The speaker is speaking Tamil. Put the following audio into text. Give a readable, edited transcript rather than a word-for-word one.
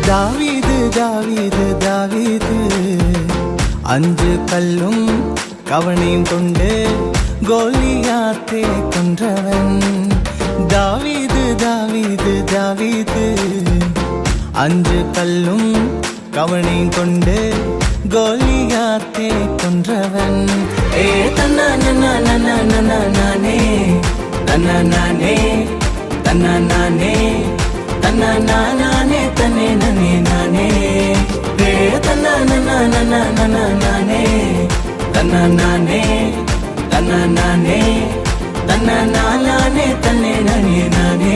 தாவீது தாவீது தாவீது அஞ்சு கல்லும் கவனையும் கொண்டு கோலியாத்தை கொன்றவன். தாவீது தாவீது தாவீது அஞ்சு கல்லும் கவனையும் கொண்டு கோலியாத்தை கொன்றவன். ஏ தன்னா நன்னா நன்னா நன்னா நானே தன்னா நானே தன்னா நானே தன்னா நானே தன்னே நனே நானே. ஏ தன்னா நன்னா நன்னா நன்னா நானே தன்னா நானே தன்னா நானே தன்னா நானே தன்னே நனே நானே.